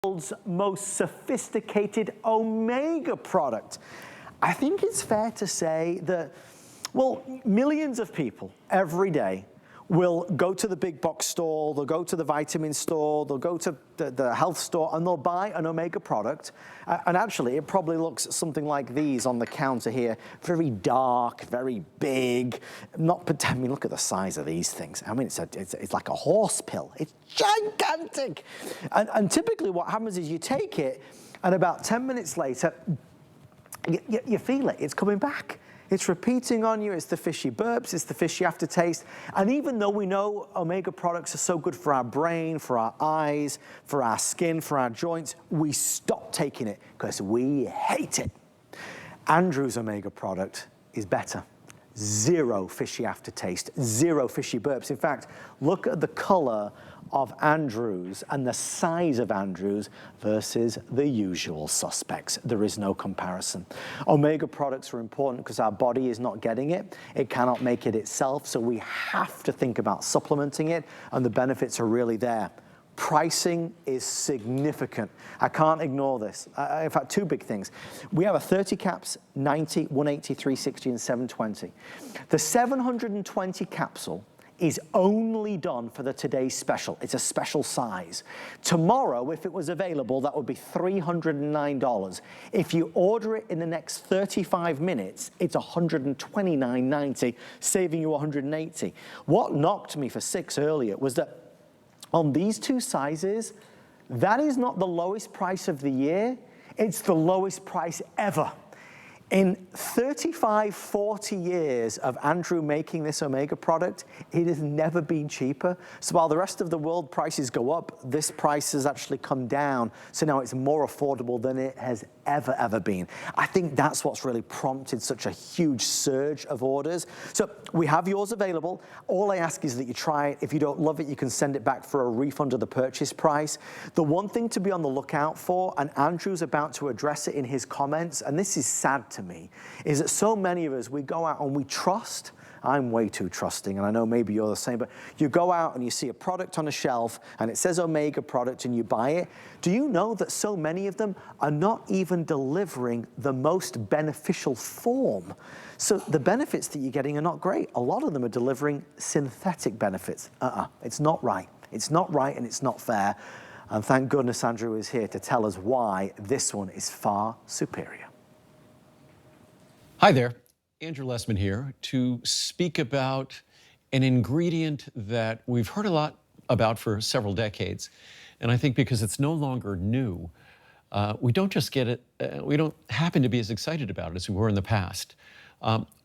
world's most sophisticated omega product. I think it's fair to say that, well, millions of people every day will go to the big box store, they'll go to the vitamin store, they'll go to the health store, and they'll buy an omega product. And actually, it probably looks something like these on the counter here. Very dark, very big. I mean, look at the size of these things. I mean, it's like a horse pill. It's gigantic. And typically what happens is you take it, and about 10 minutes later, you feel it. It's coming back. It's repeating on you. It's the fishy burps, it's the fishy aftertaste. And even though we know omega products are so good for our brain, for our eyes, for our skin, for our joints, we stop taking it because we hate it. Andrew's omega product is better. Zero fishy aftertaste, zero fishy burps. In fact, look at the color of Andrew's and the size of Andrew's versus the usual suspects. There is no comparison. Omega products are important because our body is not getting it. It cannot make it itself, so we have to think about supplementing it, and the benefits are really there. Pricing is significant. I can't ignore this. In fact, two big things. We have a 30 caps, 90, 180, 360, and 720. The 720 capsule is only done for the today's special. It's a special size. Tomorrow, if it was available, that would be $309. If you order it in the next 35 minutes, it's $129.90, saving you $180. What knocked me for 6 earlier was that on these two sizes, that is not the lowest price of the year, it's the lowest price ever. In 35, 40 years of Andrew making this omega product, it has never been cheaper. So while the rest of the world prices go up, this price has actually come down. So now it's more affordable than it has ever been. I think that's what's really prompted such a huge surge of orders. So we have yours available. All I ask is that you try it. If you don't love it, you can send it back for a refund of the purchase price. The one thing to be on the lookout for, and Andrew's about to address it in his comments, and this is sad to me, is that so many of us, we go out and we trust. I'm way too trusting, and I know maybe you're the same, but you go out and you see a product on a shelf and it says omega product and you buy it. Do you know that so many of them are not even delivering the most beneficial form? So the benefits that you're getting are not great. A lot of them are delivering synthetic benefits. It's not right. It's not right and it's not fair. And thank goodness Andrew is here to tell us why this one is far superior. Hi there. Andrew Lessman here to speak about an ingredient that we've heard a lot about for several decades. And I think because it's no longer new, we don't just get it, we don't happen to be as excited about it as we were in the past.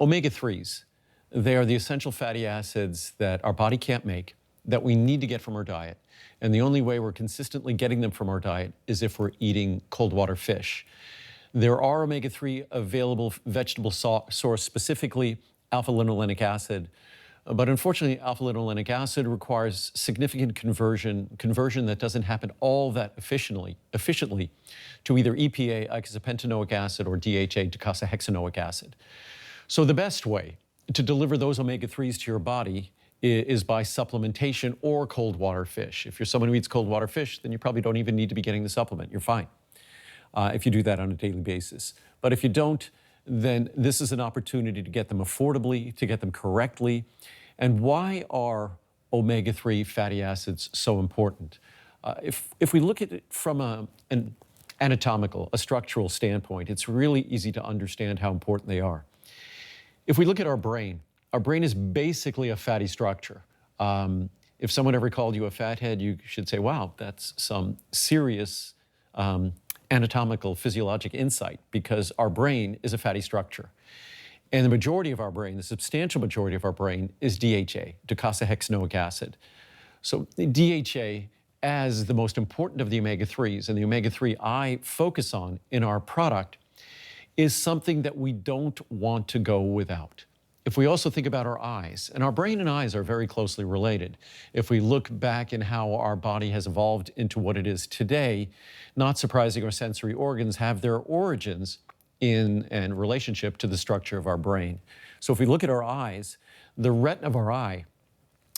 Omega-3s, they are the essential fatty acids that our body can't make, that we need to get from our diet. And the only way we're consistently getting them from our diet is if we're eating cold water fish. There are omega-3 available vegetable source, specifically alpha-linolenic acid. But unfortunately, alpha-linolenic acid requires significant conversion that doesn't happen all that efficiently to either EPA, Eicosapentaenoic acid, or DHA, Docosahexaenoic acid. So the best way to deliver those omega-3s to your body is by supplementation or cold water fish. If you're someone who eats cold water fish, then you probably don't even need to be getting the supplement. You're fine. If you do that on a daily basis. But if you don't, then this is an opportunity to get them affordably, to get them correctly. And why are omega-3 fatty acids so important? If we look at it from an anatomical, a structural standpoint, it's really easy to understand how important they are. If we look at our brain is basically a fatty structure. If someone ever called you a fathead, you should say, wow, that's some serious anatomical, physiologic insight, because our brain is a fatty structure. And the majority of our brain, the substantial majority of our brain, is DHA, Docosahexaenoic acid. So DHA, as the most important of the omega-3s, and the omega-3 I focus on in our product, is something that we don't want to go without. If we also think about our eyes, and our brain and eyes are very closely related. If we look back in how our body has evolved into what it is today, not surprising, our sensory organs have their origins in and relationship to the structure of our brain. So if we look at our eyes, the retina of our eye,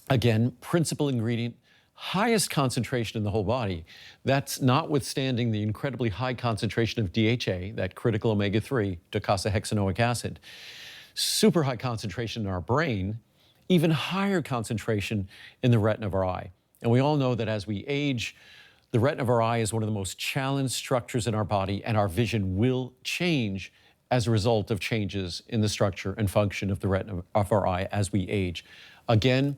again, principal ingredient, highest concentration in the whole body. That's notwithstanding the incredibly high concentration of DHA, that critical omega-3, Docosahexaenoic Acid. Super high concentration in our brain, even higher concentration in the retina of our eye. And we all know that as we age, the retina of our eye is one of the most challenged structures in our body, and our vision will change as a result of changes in the structure and function of the retina of our eye as we age. Again,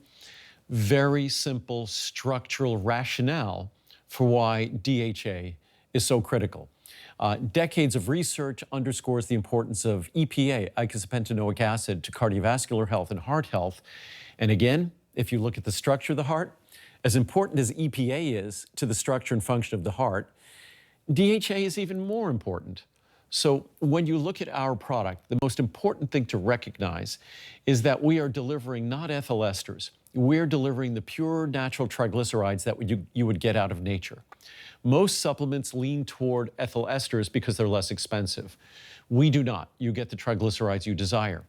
very simple structural rationale for why DHA is so critical. Decades of research underscores the importance of EPA, Eicosapentaenoic Acid, to cardiovascular health and heart health. And again, if you look at the structure of the heart, as important as EPA is to the structure and function of the heart, DHA is even more important. So when you look at our product, the most important thing to recognize is that we are delivering not ethyl esters. We're delivering the pure natural triglycerides that you would get out of nature. Most supplements lean toward ethyl esters because they're less expensive. We do not. You get the triglycerides you desire.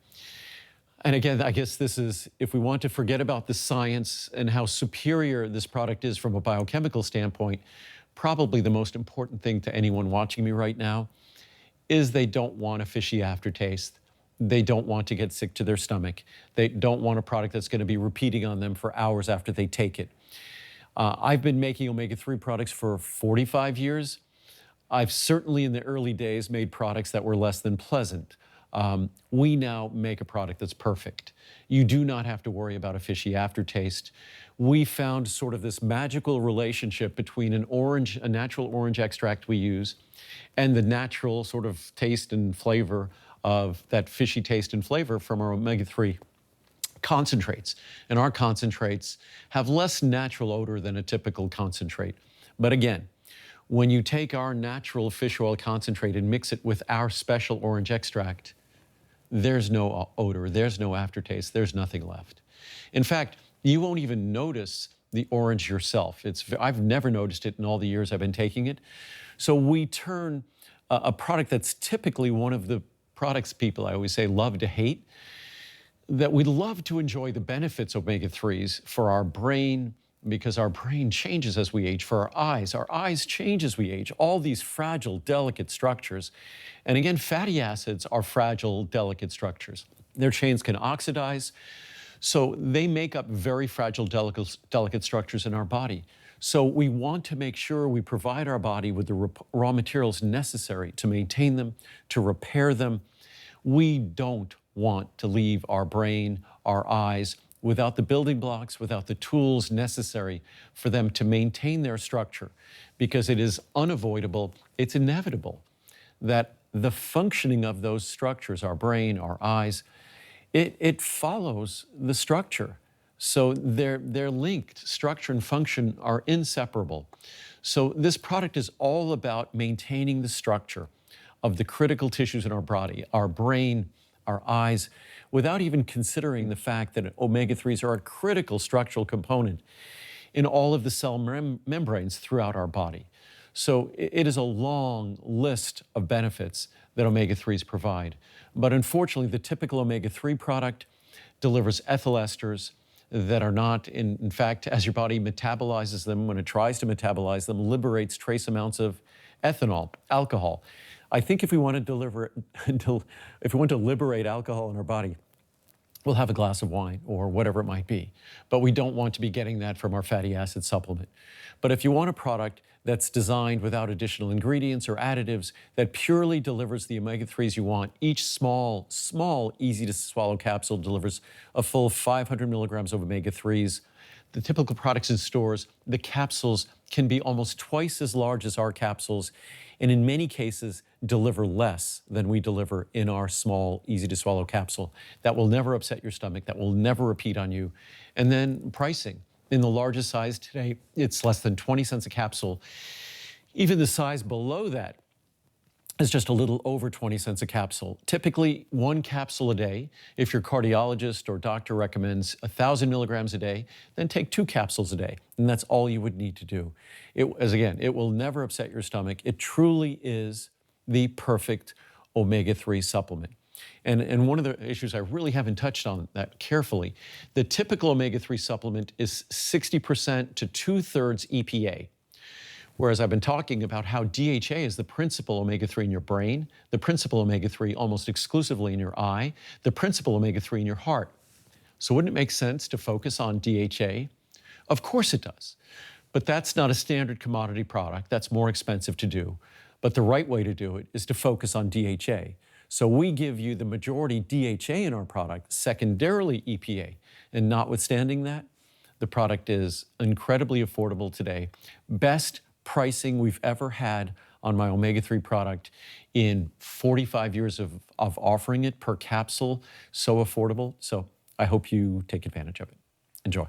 And again, I guess this is, if we want to forget about the science and how superior this product is from a biochemical standpoint, probably the most important thing to anyone watching me right now is they don't want a fishy aftertaste. They don't want to get sick to their stomach. They don't want a product that's going to be repeating on them for hours after they take it. I've been making omega-3 products for 45 years. I've certainly in the early days made products that were less than pleasant. We now make a product that's perfect. You do not have to worry about a fishy aftertaste. We found sort of this magical relationship between a natural orange extract we use, and the natural sort of taste and flavor of that fishy taste and flavor from our omega-3 concentrates. And our concentrates have less natural odor than a typical concentrate. But again, when you take our natural fish oil concentrate and mix it with our special orange extract, there's no odor, there's no aftertaste, there's nothing left. In fact, you won't even notice the orange yourself. I've never noticed it in all the years I've been taking it. So we turn a product that's typically one of the products people, I always say, love to hate, that we love to enjoy the benefits of omega-3s for our brain, because our brain changes as we age, for our eyes change as we age, all these fragile, delicate structures. And again, fatty acids are fragile, delicate structures. Their chains can oxidize, so they make up very fragile, delicate structures in our body. So we want to make sure we provide our body with the raw materials necessary to maintain them, to repair them. We don't want to leave our brain, our eyes, without the building blocks, without the tools necessary for them to maintain their structure, because it is unavoidable, it's inevitable that the functioning of those structures, our brain, our eyes, it follows the structure. So they're linked. Structure and function are inseparable. So this product is all about maintaining the structure of the critical tissues in our body, our brain, our eyes, without even considering the fact that omega-3s are a critical structural component in all of the cell membranes throughout our body. So it is a long list of benefits that omega-3s provide. But unfortunately, the typical omega-3 product delivers ethyl esters that are not, in fact, as your body metabolizes them, when it tries to metabolize them, liberates trace amounts of ethanol, alcohol. I think if we want to liberate alcohol in our body, we'll have a glass of wine or whatever it might be. But we don't want to be getting that from our fatty acid supplement. But if you want a product that's designed without additional ingredients or additives, that purely delivers the omega-3s you want, each small, easy to swallow capsule delivers a full 500 milligrams of omega-3s. The typical products in stores, the capsules can be almost twice as large as our capsules, and in many cases deliver less than we deliver in our small, easy to swallow capsule. That will never upset your stomach, that will never repeat on you. And then pricing. In the largest size today, it's less than 20 cents a capsule. Even the size below that is just a little over 20 cents a capsule. Typically, one capsule a day. If your cardiologist or doctor recommends 1,000 milligrams a day, then take 2 capsules a day, and that's all you would need to do. It will never upset your stomach. It truly is the perfect omega-3 supplement. And one of the issues I really haven't touched on that carefully, the typical omega-3 supplement is 60% to 2/3 EPA. Whereas I've been talking about how DHA is the principal omega-3 in your brain, the principal omega-3 almost exclusively in your eye, the principal omega-3 in your heart. So wouldn't it make sense to focus on DHA? Of course it does. But that's not a standard commodity product. That's more expensive to do. But the right way to do it is to focus on DHA. So we give you the majority DHA in our product, secondarily EPA. And notwithstanding that, the product is incredibly affordable today. Best pricing we've ever had on my omega-3 product in 45 years of offering it per capsule. So affordable. So I hope you take advantage of it. Enjoy.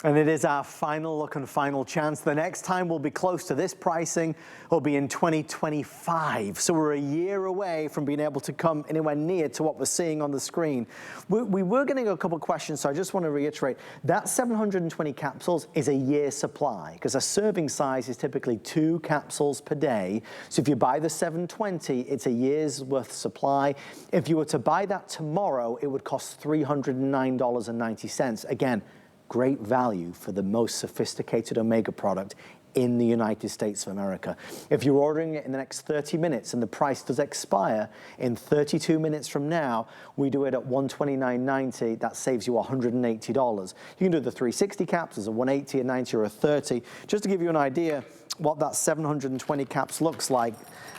And it is our final look and final chance. The next time we'll be close to this pricing will be in 2025. So we're a year away from being able to come anywhere near to what we're seeing on the screen. We were getting a couple of questions, so I just want to reiterate that 720 capsules is a year's supply because a serving size is typically 2 capsules per day. So if you buy the 720, it's a year's worth supply. If you were to buy that tomorrow, it would cost $309.90. Again, great value for the most sophisticated omega product in the United States of America. If you're ordering it in the next 30 minutes and the price does expire in 32 minutes from now, we do it at $129.90. That saves you $180. You can do the 360 capsules, a 180, a 90, or a 30. Just to give you an idea what that 720 caps looks like.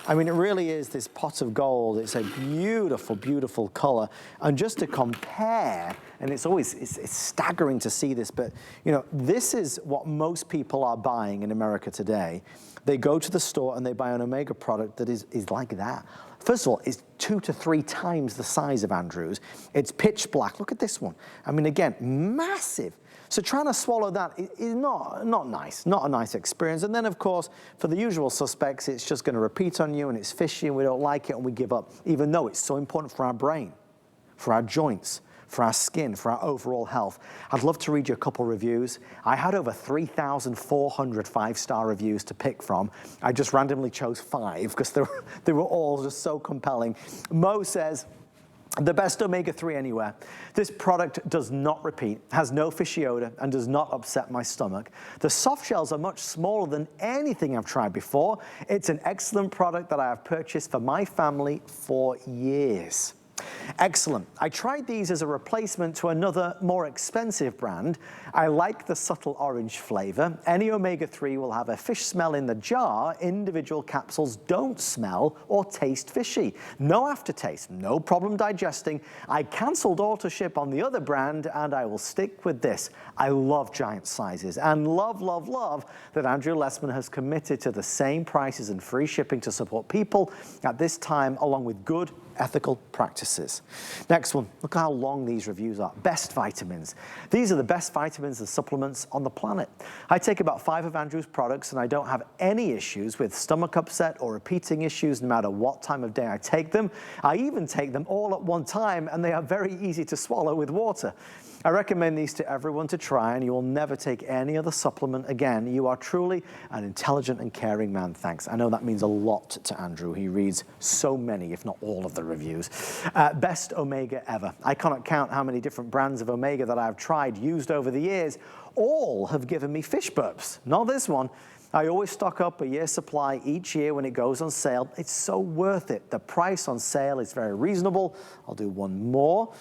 I mean, it really is this pot of gold. It's a beautiful, beautiful color. And just to compare, and it's staggering to see this, but you know, this is what most people are buying in America today. They go to the store and they buy an omega product that is like that. First of all, it's 2 to 3 times the size of Andrew's. It's pitch black. Look at this one. I mean, again, massive. So trying to swallow that is not nice, not a nice experience. And then, of course, for the usual suspects, it's just going to repeat on you and it's fishy and we don't like it and we give up, even though it's so important for our brain, for our joints, for our skin, for our overall health. I'd love to read you a couple reviews. I had over 3,400 5-star reviews to pick from. I just randomly chose 5 because they were all just so compelling. Mo says, the best omega-3 anywhere. This product does not repeat, has no fishy odor, and does not upset my stomach. The soft shells are much smaller than anything I've tried before. It's an excellent product that I have purchased for my family for years. Excellent. I tried these as a replacement to another more expensive brand. I like the subtle orange flavor. Any omega-3 will have a fish smell in the jar. Individual capsules don't smell or taste fishy. No aftertaste, no problem digesting. I canceled auto ship on the other brand and I will stick with this. I love giant sizes and love, love, love that Andrew Lessman has committed to the same prices and free shipping to support people at this time, along with good ethical practices. Next one, look how long these reviews are. Best vitamins. These are the best vitamins and supplements on the planet. I take about 5 of Andrew's products and I don't have any issues with stomach upset or repeating issues no matter what time of day I take them. I even take them all at one time and they are very easy to swallow with water. I recommend these to everyone to try and you will never take any other supplement again. You are truly an intelligent and caring man. Thanks. I know that means a lot to Andrew. He reads so many, if not all of the reviews. Best omega ever. I cannot count how many different brands of omega that I've tried, used over the years. All have given me fish burps. Not this one. I always stock up a year's supply each year when it goes on sale. It's so worth it. The price on sale is very reasonable. I'll do one more.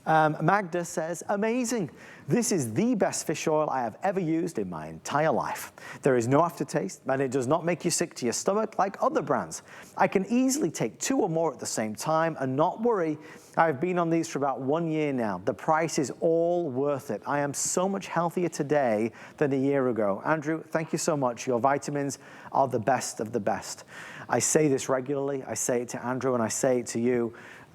Magda says, amazing. This is the best fish oil I have ever used in my entire life. There is no aftertaste and it does not make you sick to your stomach like other brands. I can easily take 2 or more at the same time and not worry. I've been on these for about 1 year now. The price is all worth it. I am so much healthier today than a year ago. Andrew, thank you so much. Your vitamins are the best of the best. I say this regularly. I say it to Andrew and I say it to you.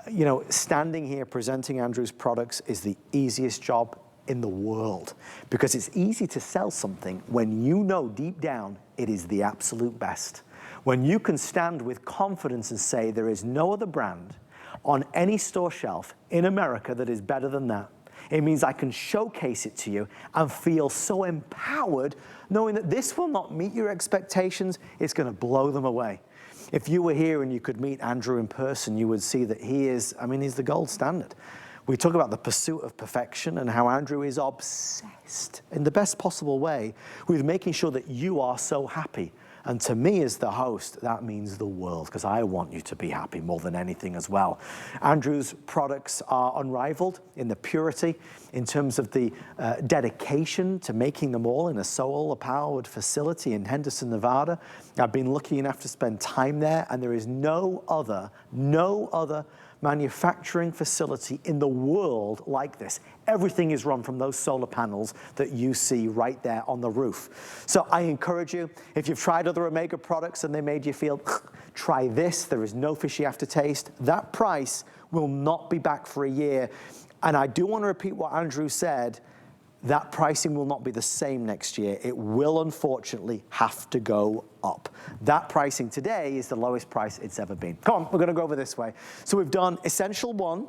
You know, standing here presenting Andrew's products is the easiest job in the world because it's easy to sell something when you know deep down it is the absolute best. When you can stand with confidence and say there is no other brand on any store shelf in America that is better than that. It means I can showcase it to you and feel so empowered knowing that this will not meet your expectations, it's gonna blow them away. If you were here and you could meet Andrew in person, you would see that he is, I mean, he's the gold standard. We talk about the pursuit of perfection and how Andrew is obsessed in the best possible way with making sure that you are so happy. And to me as the host, that means the world, because I want you to be happy more than anything as well. Andrew's products are unrivaled in the purity, in terms of the dedication to making them all in a solar-powered facility in Henderson, Nevada. I've been lucky enough to spend time there, and there is no other manufacturing facility in the world like this. Everything is run from those solar panels that you see right there on the roof. So I encourage you, if you've tried other Omega products and they made you feel, try this. There is no fishy aftertaste. That price will not be back for a year. And I do want to repeat what Andrew said. That pricing will not be the same next year. It will unfortunately have to go up. That pricing today is the lowest price it's ever been. Come on, we're gonna go over this way. So we've done Essential 1,